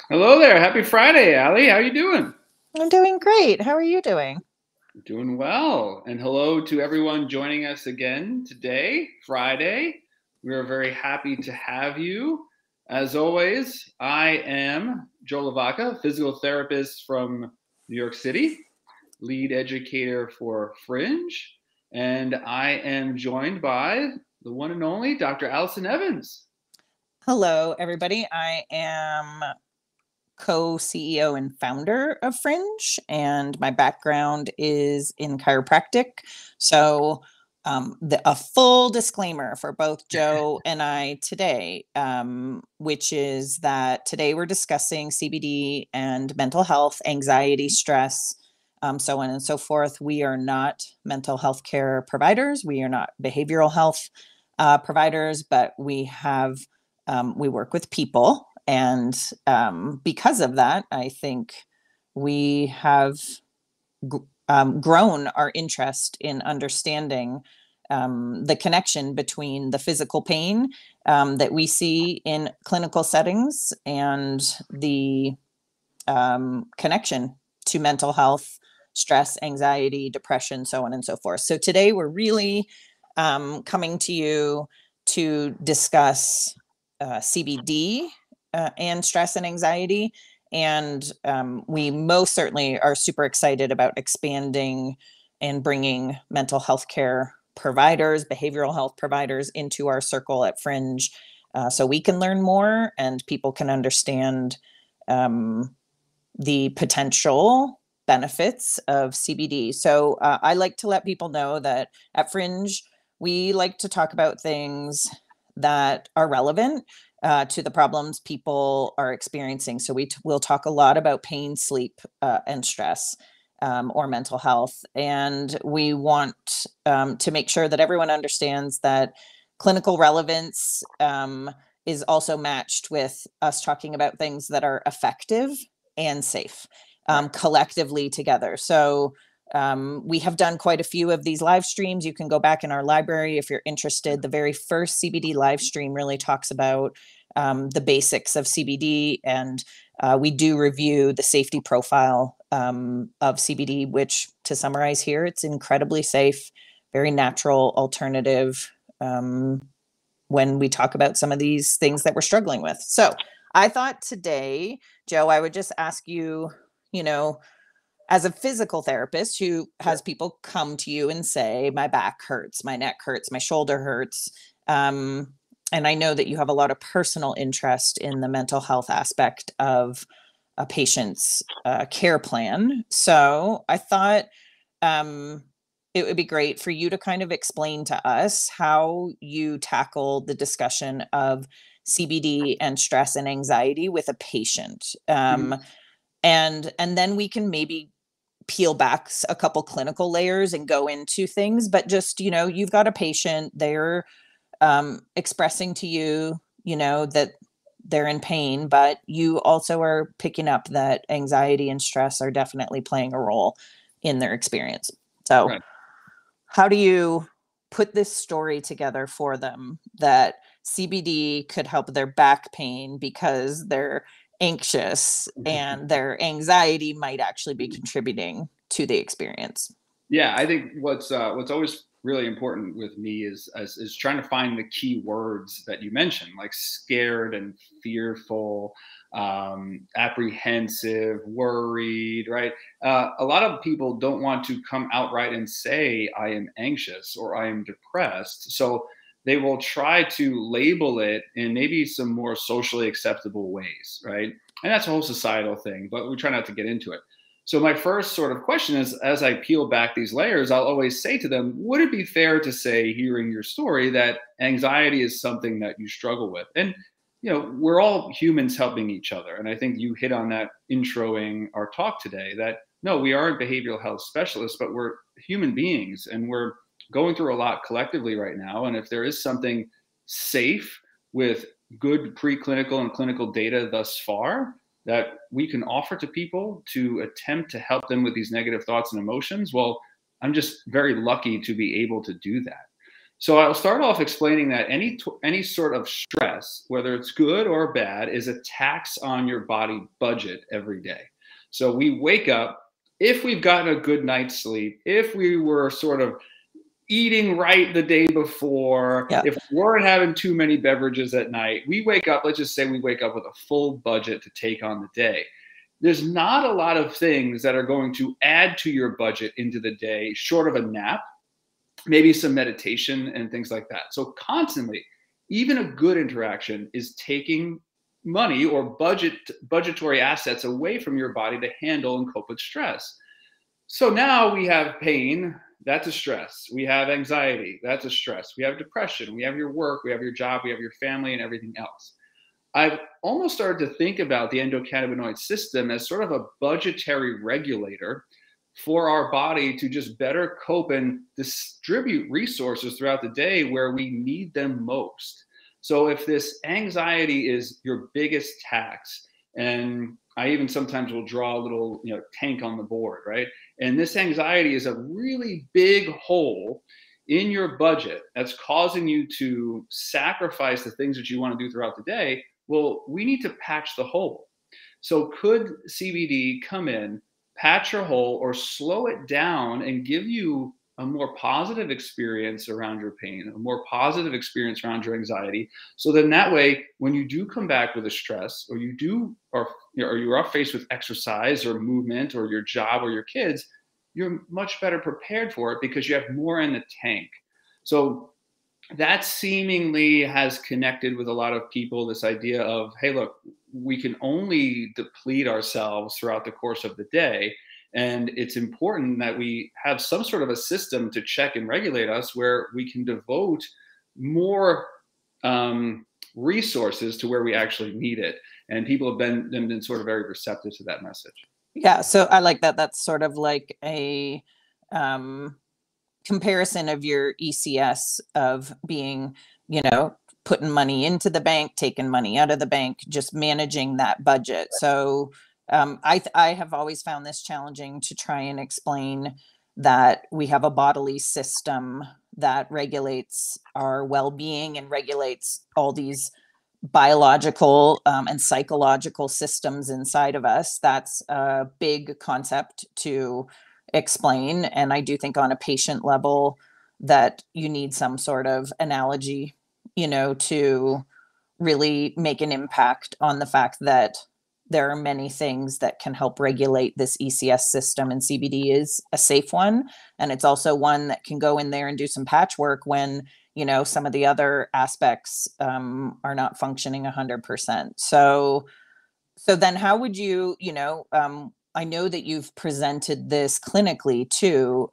Hello there. Happy Friday, Allie. How you doing? I'm doing great. How are you doing? Doing well. And hello to everyone joining us again today, Friday. We are very happy to have you. As always, I am Joe LaVacca, physical therapist from New York City, lead educator for Fringe, and I am joined by the one and only Dr. Alyson Evans. Hello, everybody. I am co-CEO and founder of Fringe, and my background is in chiropractic. So, a full disclaimer for both Joe and I today, which is that today we're discussing CBD and mental health, anxiety, stress, so on and so forth. We are not mental health care providers. We are not behavioral health providers, but we work with people, and because of that, I think we have grown our interest in understanding the connection between the physical pain that we see in clinical settings and the connection to mental health, stress, anxiety, depression, so on and so forth. So today we're really coming to you to discuss CBD and stress and anxiety. And we most certainly are super excited about expanding and bringing mental health care providers, behavioral health providers into our circle at Fringe, so we can learn more and people can understand the potential benefits of CBD. So I like to let people know that at Fringe, we like to talk about things that are relevant to the problems people are experiencing. So we'll talk a lot about pain, sleep, and stress, or mental health. And we want to make sure that everyone understands that clinical relevance is also matched with us talking about things that are effective and safe collectively together. So we have done quite a few of these live streams. You can go back in our library if you're interested. The very first CBD live stream really talks about the basics of CBD, and we do review the safety profile of CBD, which, to summarize here, it's incredibly safe, very natural alternative when we talk about some of these things that we're struggling with. So I thought today, Joe, I would just ask you, as a physical therapist who has people come to you and say, my back hurts, my neck hurts, my shoulder hurts. And I know that you have a lot of personal interest in the mental health aspect of a patient's care plan. So I thought it would be great for you to kind of explain to us how you tackle the discussion of CBD and stress and anxiety with a patient. And then we can maybe peel back a couple clinical layers and go into things, but just, you've got a patient, they're expressing to you, that they're in pain, but you also are picking up that anxiety and stress are definitely playing a role in their experience. So Right. how do you put this story together for them that CBD could help their back pain because they're anxious and their anxiety might actually be contributing to the experience? Yeah, I think what's always really important with me is trying to find the key words that you mentioned, like scared and fearful, apprehensive, worried, right? A lot of people don't want to come outright and say I am anxious or I am depressed, so they will try to label it in maybe some more socially acceptable ways, right? And that's a whole societal thing, but we try not to get into it. So my first sort of question is, as I peel back these layers, I'll always say to them, would it be fair to say, hearing your story, that anxiety is something that you struggle with? And, we're all humans helping each other. And I think you hit on that introing our talk today, that no, we aren't behavioral health specialists, but we're human beings and we're going through a lot collectively right now. And if there is something safe with good preclinical and clinical data thus far that we can offer to people to attempt to help them with these negative thoughts and emotions, well, I'm just very lucky to be able to do that. So I'll start off explaining that any sort of stress, whether it's good or bad, is a tax on your body budget every day. So we wake up, if we've gotten a good night's sleep, if we were sort of eating right the day before, Yeah. if we weren't having too many beverages at night, we wake up, let's just say we wake up with a full budget to take on the day. There's not a lot of things that are going to add to your budget into the day, short of a nap, maybe some meditation and things like that. So constantly, even a good interaction is taking money or budgetary assets away from your body to handle and cope with stress. So now we have pain, that's a stress. We have anxiety, that's a stress. We have depression, we have your work, we have your job, we have your family, and everything else. I've almost started to think about the endocannabinoid system as sort of a budgetary regulator for our body to just better cope and distribute resources throughout the day where we need them most. So if this anxiety is your biggest tax, and I even sometimes will draw a little, tank on the board, right? And this anxiety is a really big hole in your budget that's causing you to sacrifice the things that you want to do throughout the day. Well, we need to patch the hole. So could CBD come in, patch your hole, or slow it down and give you a more positive experience around your pain, a more positive experience around your anxiety? So then that way, when you do come back with a stress, or you are faced with exercise or movement or your job or your kids, you're much better prepared for it because you have more in the tank. So that seemingly has connected with a lot of people, this idea of, hey, look, we can only deplete ourselves throughout the course of the day. And it's important that we have some sort of a system to check and regulate us where we can devote more resources to where we actually need it. And people have been sort of very receptive to that message. Yeah. So I like that. That's sort of like a comparison of your ECS of being, putting money into the bank, taking money out of the bank, just managing that budget. So I have always found this challenging to try and explain that we have a bodily system that regulates our well-being and regulates all these biological and psychological systems inside of us. That's a big concept to explain. And I do think on a patient level that you need some sort of analogy, to really make an impact on the fact that there are many things that can help regulate this ECS system, and CBD is a safe one. And it's also one that can go in there and do some patchwork when, some of the other aspects are not functioning 100%. So then how would you, I know that you've presented this clinically too,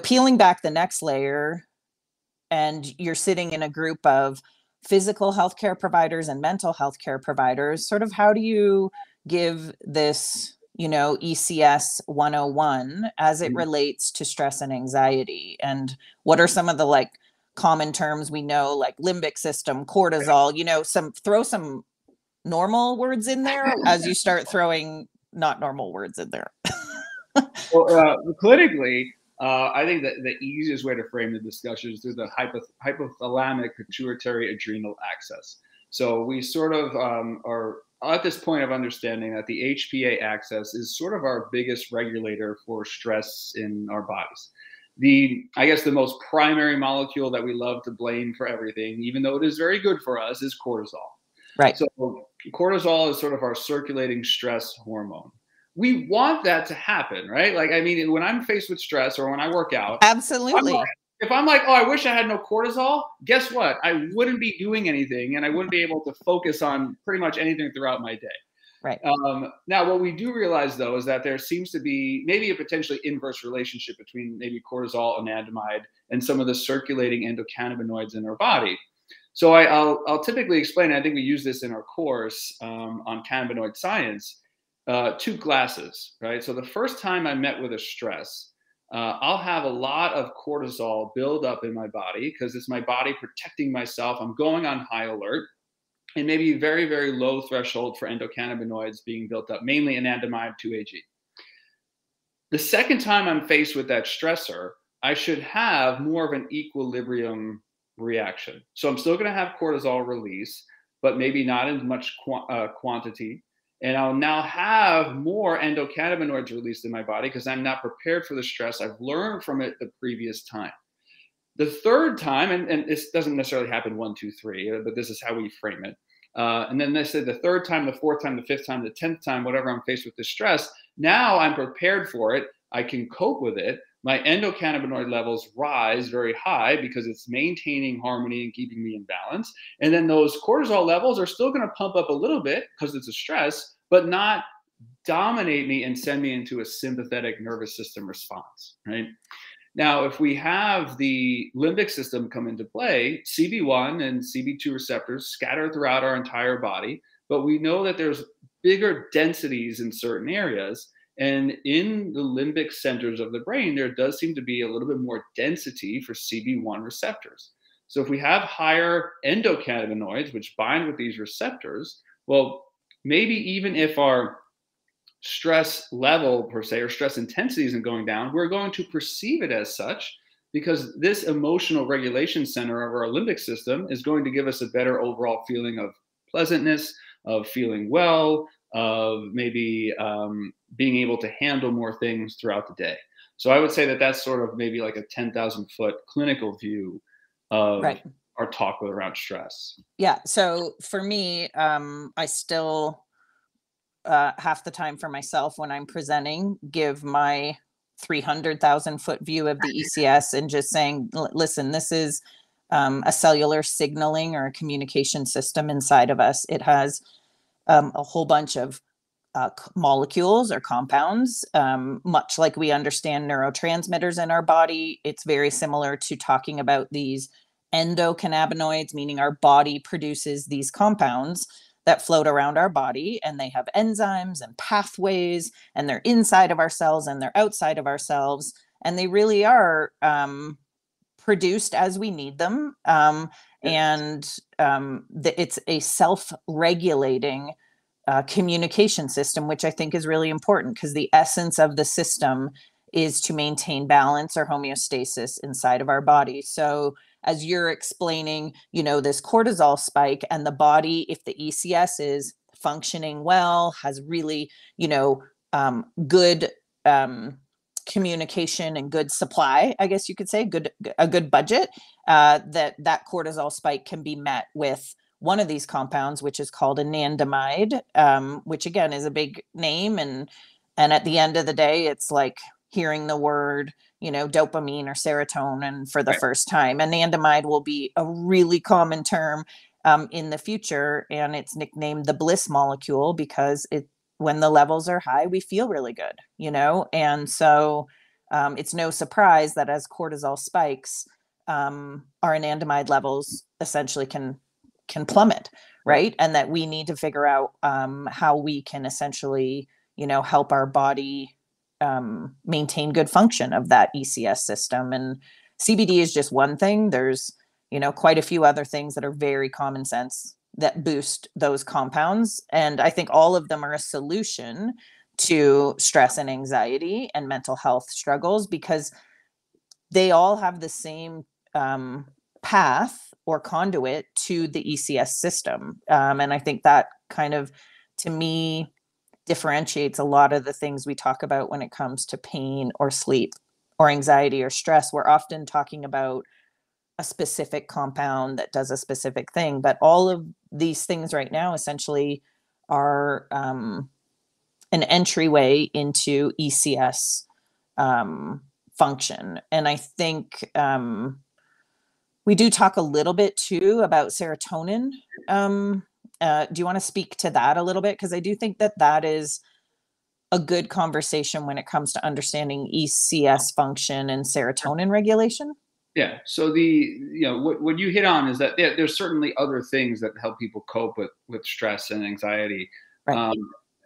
peeling back the next layer, and you're sitting in a group of physical healthcare providers and mental health care providers. Sort of how do you give this, ECS 101 as it relates to stress and anxiety? And what are some of the common terms we know, like limbic system, cortisol, throw some normal words in there as you start throwing not normal words in there. Well, clinically, I think that the easiest way to frame the discussion is through the hypothalamic pituitary adrenal axis. So we sort of are at this point of understanding that the HPA axis is sort of our biggest regulator for stress in our bodies. I guess the most primary molecule that we love to blame for everything, even though it is very good for us, is cortisol. Right. So cortisol is sort of our circulating stress hormone. We want that to happen, right? When I'm faced with stress or when I work out, absolutely. If I'm like, oh, I wish I had no cortisol, guess what? I wouldn't be doing anything, and I wouldn't be able to focus on pretty much anything throughout my day. Right. Now, what we do realize, though, is that there seems to be maybe a potentially inverse relationship between maybe cortisol, anandamide, and some of the circulating endocannabinoids in our body. So I'll typically explain, I think we use this in our course on Cannabinoid Science, two glasses, right? So the first time I met with a stress, I'll have a lot of cortisol build up in my body because it's my body protecting myself. I'm going on high alert, and maybe very, very low threshold for endocannabinoids being built up, mainly anandamide 2-AG. The second time I'm faced with that stressor, I should have more of an equilibrium reaction. So I'm still going to have cortisol release, but maybe not in much quantity. And I'll now have more endocannabinoids released in my body because I'm not prepared for the stress I've learned from it the previous time. The third time, and this doesn't necessarily happen 1, 2, 3, but this is how we frame it. And then they said the third time, the fourth time, the fifth time, the 10th time, whatever I'm faced with the stress, now I'm prepared for it. I can cope with it. My endocannabinoid levels rise very high because it's maintaining harmony and keeping me in balance. And then those cortisol levels are still going to pump up a little bit because it's a stress, but not dominate me and send me into a sympathetic nervous system response, right? Now, if we have the limbic system come into play, CB1 and CB2 receptors scatter throughout our entire body, but we know that there's bigger densities in certain areas. And in the limbic centers of the brain, there does seem to be a little bit more density for CB1 receptors. So if we have higher endocannabinoids, which bind with these receptors, well, maybe even if our stress level per se or stress intensity isn't going down, we're going to perceive it as such because this emotional regulation center of our limbic system is going to give us a better overall feeling of pleasantness, of feeling well, of maybe being able to handle more things throughout the day. So I would say that that's sort of maybe like a 10,000 foot clinical view of our talk around stress. Yeah. So for me, I still half the time for myself when I'm presenting, give my 300,000 foot view of the ECS and just saying, listen, this is a cellular signaling or a communication system inside of us. It has a whole bunch of molecules or compounds, much like we understand neurotransmitters in our body. It's very similar to talking about these endocannabinoids, meaning our body produces these compounds that float around our body, and they have enzymes and pathways, and they're inside of our cells and they're outside of our cells, and they really are produced as we need them. It's a self-regulating communication system, which I think is really important because the essence of the system is to maintain balance or homeostasis inside of our body. So as you're explaining, this cortisol spike and the body, if the ECS is functioning well, has really, good communication and good supply, I guess you could say, a good budget, that cortisol spike can be met with one of these compounds, which is called Anandamide, which again is a big name. And at the end of the day, it's like hearing the word, dopamine or serotonin for the first time. Anandamide will be a really common term in the future. And it's nicknamed the bliss molecule because when the levels are high, we feel really good, And so it's no surprise that as cortisol spikes, our anandamide levels essentially can plummet, right? And that we need to figure out how we can essentially, help our body maintain good function of that ECS system. And CBD is just one thing. There's, quite a few other things that are very common sense that boost those compounds. And I think all of them are a solution to stress and anxiety and mental health struggles because they all have the same path or conduit to the ECS system. And I think that kind of, to me, differentiates a lot of the things we talk about when it comes to pain or sleep or anxiety or stress. We're often talking about a specific compound that does a specific thing, but all of these things right now essentially are an entryway into ECS function. And I think we do talk a little bit too about serotonin. Do you want to speak to that a little bit? Because I do think that is a good conversation when it comes to understanding ECS function and serotonin regulation. Yeah. So what you hit on is that there's certainly other things that help people cope with stress and anxiety. Right.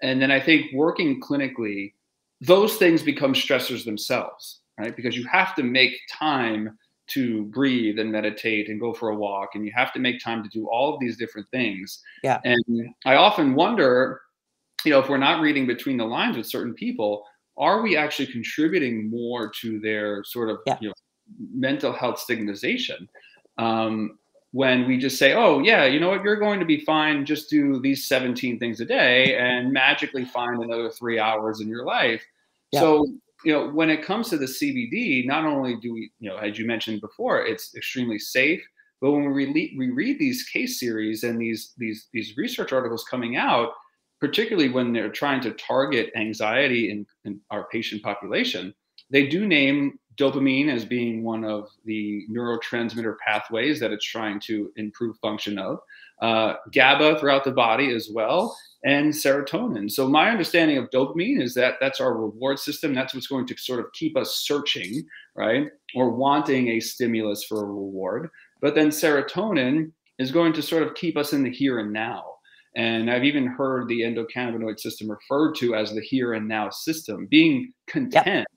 And then I think working clinically, those things become stressors themselves, right? Because you have to make time to breathe and meditate and go for a walk, and you have to make time to do all of these different things. Yeah. And I often wonder, if we're not reading between the lines with certain people, are we actually contributing more to their sort of mental health stigmatization. When we just say, oh, yeah, you know what, you're going to be fine. Just do these 17 things a day and magically find another 3 hours in your life. Yep. So, when it comes to the CBD, not only do we, as you mentioned before, it's extremely safe, but when we read these case series and these research articles coming out, particularly when they're trying to target anxiety in our patient population, they do name dopamine as being one of the neurotransmitter pathways that it's trying to improve function of, GABA throughout the body as well, and serotonin. So my understanding of dopamine is that that's our reward system. That's what's going to sort of keep us searching, right, or wanting a stimulus for a reward. But then serotonin is going to sort of keep us in the here and now. And I've even heard the endocannabinoid system referred to as the here and now system, being content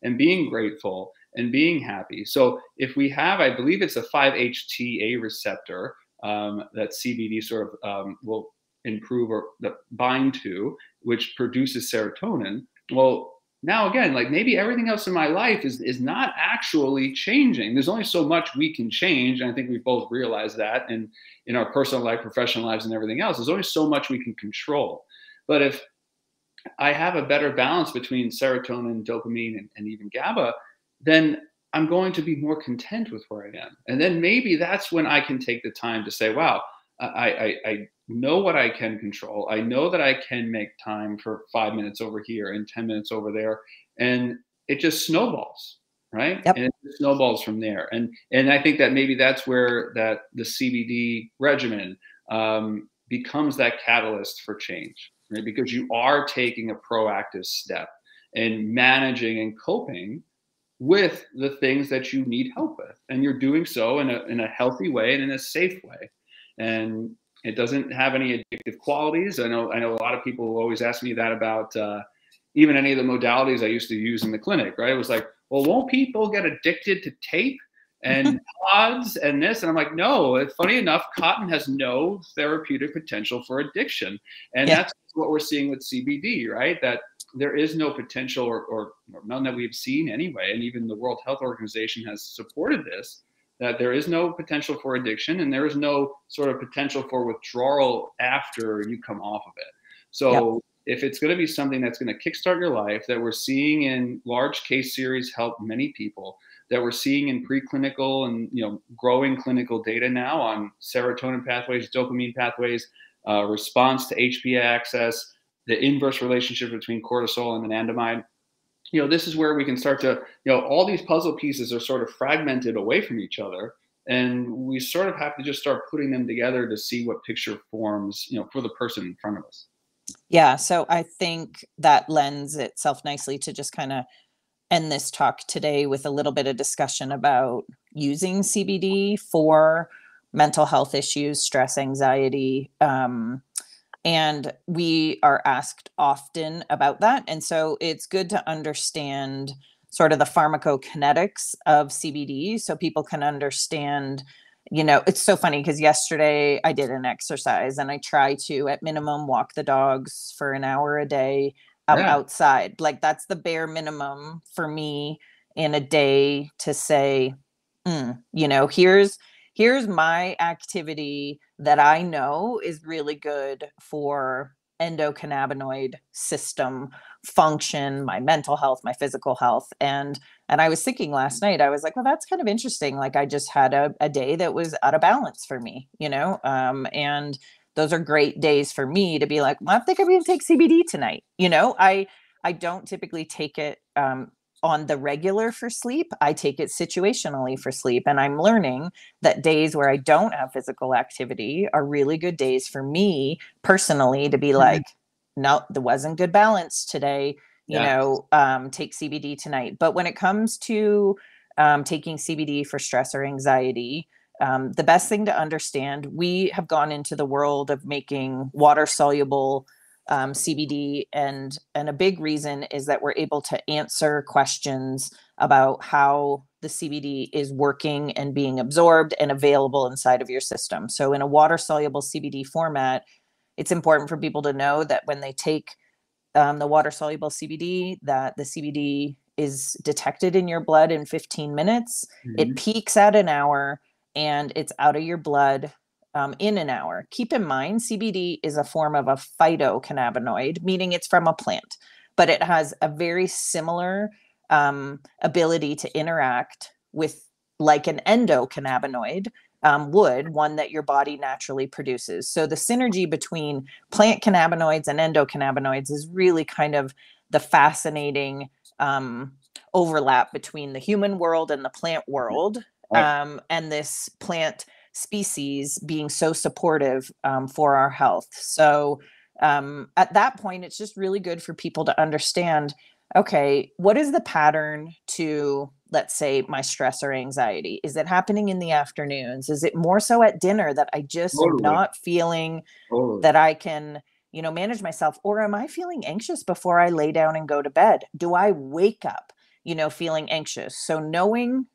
and being grateful and being happy. So if we have, I believe it's a 5-HTA receptor that CBD sort of will improve or bind to, which produces serotonin. Well, now again, like maybe everything else in my life is not actually changing. There's only so much we can change. And I think we both realize that. And in our personal life, professional lives, and everything else, there's only so much we can control. But if I have a better balance between serotonin, dopamine, and even GABA, then I'm going to be more content with where I am. And then maybe that's when I can take the time to say, wow, I know what I can control. I know that I can make time for 5 minutes over here and 10 minutes over there. And it just snowballs, right? Yep. And it snowballs from there. And I think that maybe that's where that the CBD regimen becomes that catalyst for change, right? Because you are taking a proactive step in managing and coping with the things that you need help with. And you're doing so in a healthy way and in a safe way. And it doesn't have any addictive qualities. I know a lot of people will always ask me that about even any of the modalities I used to use in the clinic, right? It was like, well, won't people get addicted to tape and pods and this? And I'm like, no, funny enough, cotton has no therapeutic potential for addiction. And that's what we're seeing with CBD, right? That there is no potential or none that we've seen anyway. And even the World Health Organization has supported this, that there is no potential for addiction and there is no sort of potential for withdrawal after you come off of it. So if it's going to be something that's going to kickstart your life, that we're seeing in large case series help many people, that we're seeing in preclinical and growing clinical data now on serotonin pathways, dopamine pathways, response to HPA access, the inverse relationship between cortisol and anandamide. This is where we can start to, all these puzzle pieces are sort of fragmented away from each other. And we sort of have to just start putting them together to see what picture forms, for the person in front of us. Yeah. So I think that lends itself nicely to just kind of end this talk today with a little bit of discussion about using CBD for mental health issues, stress, anxiety, and we are asked often about that. And so it's good to understand sort of the pharmacokinetics of CBD so people can understand, it's so funny because yesterday I did an exercise and I try to, at minimum, walk the dogs for an hour a day outside. Like that's the bare minimum for me in a day to say, here's my activity that I know is really good for endocannabinoid system function, my mental health, my physical health. And I was thinking last night, I was like, well, that's kind of interesting. Like I just had a day that was out of balance for me, and those are great days for me to be like, well, I think I'm going to take CBD tonight. I don't typically take it on the regular for sleep. I take it situationally for sleep. And I'm learning that days where I don't have physical activity are really good days for me personally to be like, no, there wasn't good balance today, take CBD tonight. But when it comes to taking CBD for stress or anxiety, the best thing to understand, we have gone into the world of making water soluble CBD, and a big reason is that we're able to answer questions about how the CBD is working and being absorbed and available inside of your system. So in a water soluble CBD format, it's important for people to know that when they take the water soluble CBD, that the CBD is detected in your blood in 15 minutes. It Mhm. peaks at an hour, and it's out of your blood in an hour. Keep in mind, CBD is a form of a phytocannabinoid, meaning it's from a plant, but it has a very similar ability to interact with, like an endocannabinoid would, one that your body naturally produces. So the synergy between plant cannabinoids and endocannabinoids is really kind of the fascinating overlap between the human world and the plant world, Right. and this plant species being so supportive for our health. So at that point, it's just really good for people to understand, okay, what is the pattern to, let's say, my stress or anxiety? Is it happening in the afternoons? Is it more so at dinner that I just am Totally. not feeling Totally. that I can, manage myself? Or am I feeling anxious before I lay down and go to bed? Do I wake up, feeling anxious? So knowing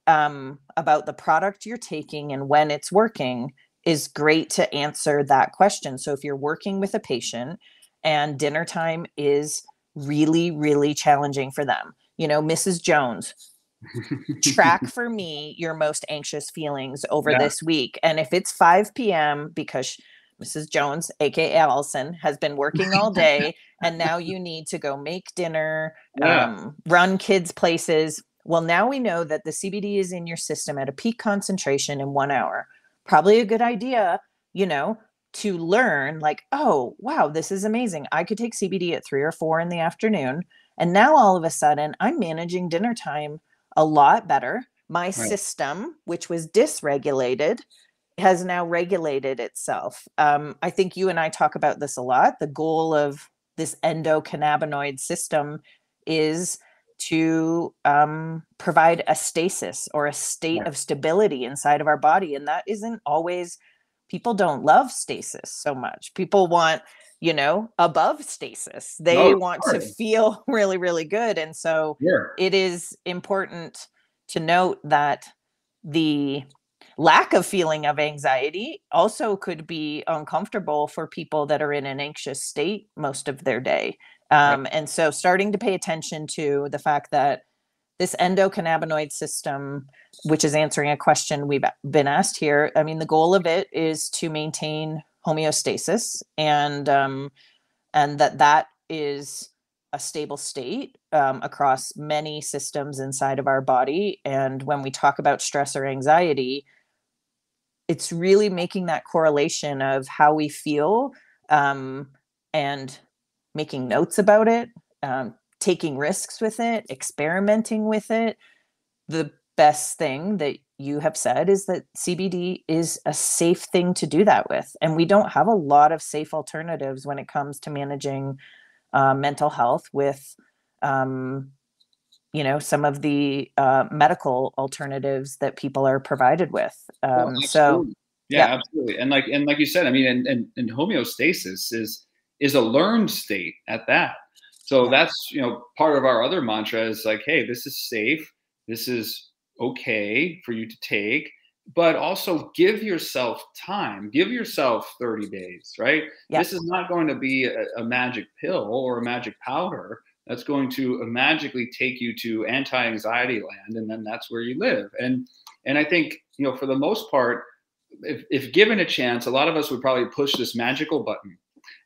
about the product you're taking and when it's working is great to answer that question. So if you're working with a patient and dinner time is really, really challenging for them, Mrs. Jones, track for me your most anxious feelings over Yeah. this week. And if it's 5 p.m., because Mrs. Jones, aka Alyson, has been working all day, and now you need to go make dinner, Yeah. run kids' places. Well, now we know that the CBD is in your system at a peak concentration in 1 hour. Probably a good idea, to learn, like, oh, wow, this is amazing. I could take CBD at 3 or 4 in the afternoon. And now all of a sudden, I'm managing dinner time a lot better. My Right. system, which was dysregulated, has now regulated itself. I think you and I talk about this a lot. The goal of this endocannabinoid system is to provide a stasis or a state Right. of stability inside of our body. And that isn't always, people don't love stasis so much. People want, above stasis. They No, want to sure. feel really, really good. And so Sure. it is important to note that the lack of feeling of anxiety also could be uncomfortable for people that are in an anxious state most of their day. Right. And so starting to pay attention to the fact that this endocannabinoid system, which is answering a question we've been asked here, I mean, the goal of it is to maintain homeostasis, and that is a stable state across many systems inside of our body. And when we talk about stress or anxiety, it's really making that correlation of how we feel, and making notes about it, taking risks with it, experimenting with it. The best thing that you have said is that CBD is a safe thing to do that with. And we don't have a lot of safe alternatives when it comes to managing mental health with, some of the medical alternatives that people are provided with. Well, So, absolutely. Yeah, yeah, absolutely. And like you said, I mean, and homeostasis is a learned state at that. So yeah, that's, part of our other mantra is like, hey, this is safe. This is okay for you to take, but also give yourself time. Give yourself 30 days, right? yeah, This is not going to be a magic pill or a magic powder that's going to magically take you to anti-anxiety land, and then that's where you live. And I think, for the most part, if given a chance, a lot of us would probably push this magical button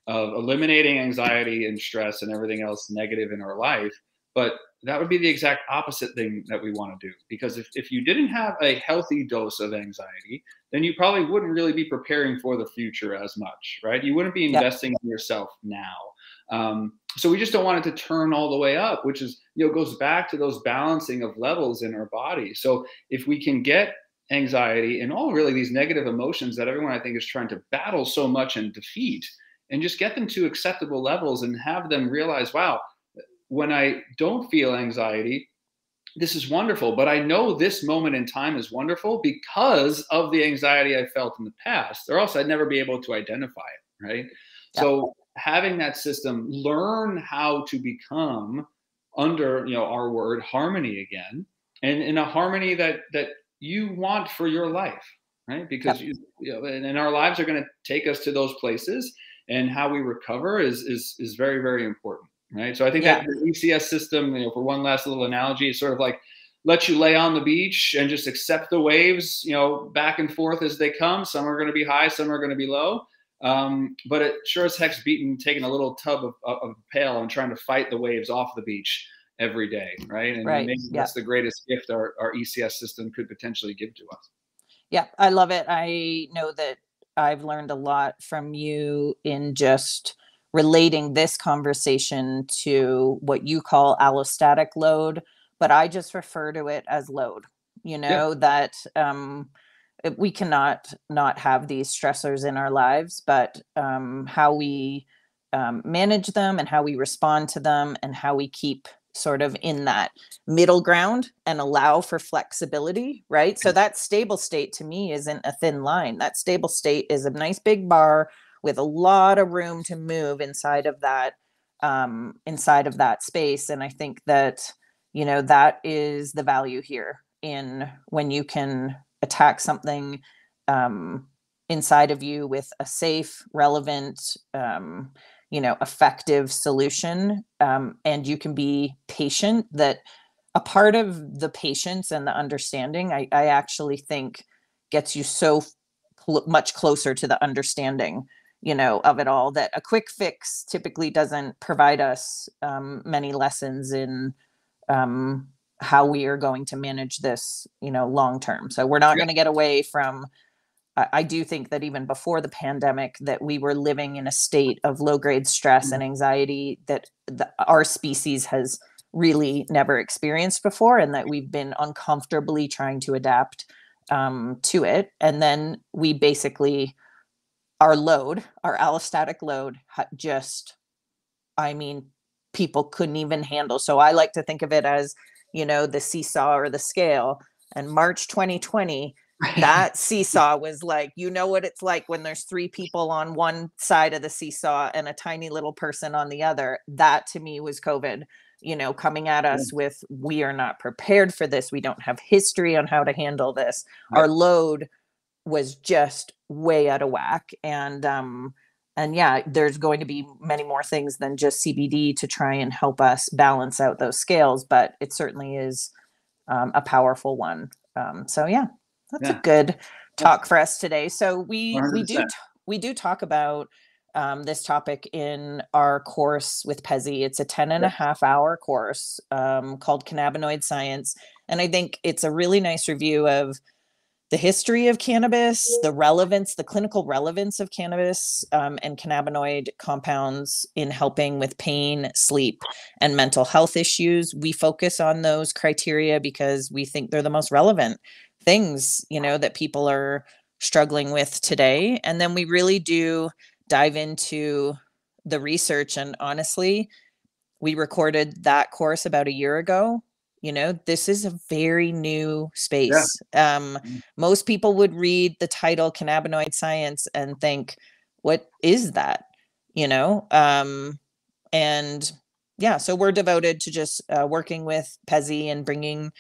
of eliminating anxiety and stress and everything else negative in our life. But that would be the exact opposite thing that we want to do. Because if you didn't have a healthy dose of anxiety, then you probably wouldn't really be preparing for the future as much, right? You wouldn't be yeah, investing in yourself now. So we just don't want it to turn all the way up, which is, goes back to those balancing of levels in our body. So if we can get anxiety and all really these negative emotions that everyone I think is trying to battle so much and defeat, and just get them to acceptable levels and have them realize, wow, when I don't feel anxiety, this is wonderful, but I know this moment in time is wonderful because of the anxiety I felt in the past, or else I'd never be able to identify it, right? yeah, So having that system learn how to become under, our word harmony again, and in a harmony that you want for your life, right? yeah. Because and our lives are going to take us to those places, and how we recover is very, very important. right? So I think Yeah. that the ECS system, for one last little analogy, is sort of like let you lay on the beach and just accept the waves, back and forth as they come. Some are going to be high, some are going to be low. But it sure as heck's beating taking a little tub of pail and trying to fight the waves off the beach every day, right? And Right. maybe that's the greatest gift our ECS system could potentially give to us. Yeah, I love it. I know that I've learned a lot from you in just relating this conversation to what you call allostatic load, but I just refer to it as load. Yeah. That we cannot not have these stressors in our lives, but how we manage them and how we respond to them and how we keep sort of in that middle ground and allow for flexibility, right? So that stable state to me isn't a thin line. That stable state is a nice big bar with a lot of room to move inside of that space. And I think that, that is the value here in when you can attack something inside of you with a safe, relevant, effective solution. And you can be patient. That a part of the patience and the understanding, I actually think gets you so much closer to the understanding, of it all, that a quick fix typically doesn't provide us many lessons in how we are going to manage this, long term. So we're not going to get away from. I do think that even before the pandemic, that we were living in a state of low-grade stress and anxiety that our species has really never experienced before, and that we've been uncomfortably trying to adapt to it. And then we basically, our allostatic load, people couldn't even handle. So I like to think of it as, the seesaw or the scale. And March 2020, that seesaw was like, what it's like when there's three people on one side of the seesaw and a tiny little person on the other. That to me was COVID, coming at us with, we are not prepared for this. We don't have history on how to handle this. Right. Our load was just way out of whack. And yeah, there's going to be many more things than just CBD to try and help us balance out those scales, but it certainly is a powerful one. So yeah, that's a good talk for us today. So we do talk about this topic in our course with Pezzy. It's a 10.5-hour course called Cannabinoid Science. And I think it's a really nice review of the history of cannabis, the clinical relevance of cannabis and cannabinoid compounds in helping with pain, sleep, and mental health issues. We focus on those criteria because we think they're the most relevant things, that people are struggling with today. And then we really do dive into the research. And honestly, we recorded that course about a year ago. This is a very new space. Most people would read the title Cannabinoid Science and think, what is that? And yeah, so we're devoted to just working with Pezzy and bringing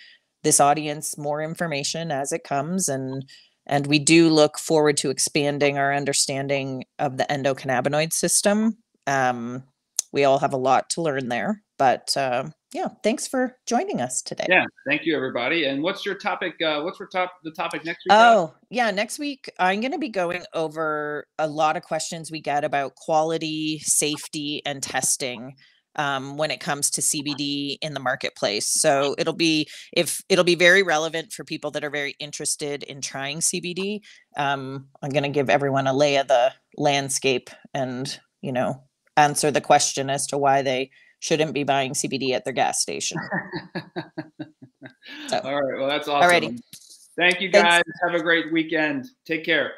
this audience more information as it comes. And we do look forward to expanding our understanding of the endocannabinoid system. We all have a lot to learn there, but yeah, thanks for joining us today. Yeah, thank you, everybody. And what's your topic? What's the topic next week? Oh, yeah, next week I'm going to be going over a lot of questions we get about quality, safety, and testing when it comes to CBD in the marketplace. So it'll be very relevant for people that are very interested in trying CBD. I'm going to give everyone a lay of the landscape and answer the question as to why they shouldn't be buying CBD at their gas station. So, all right. Well, that's awesome. Alrighty. Thank you, guys. Thanks. Have a great weekend. Take care.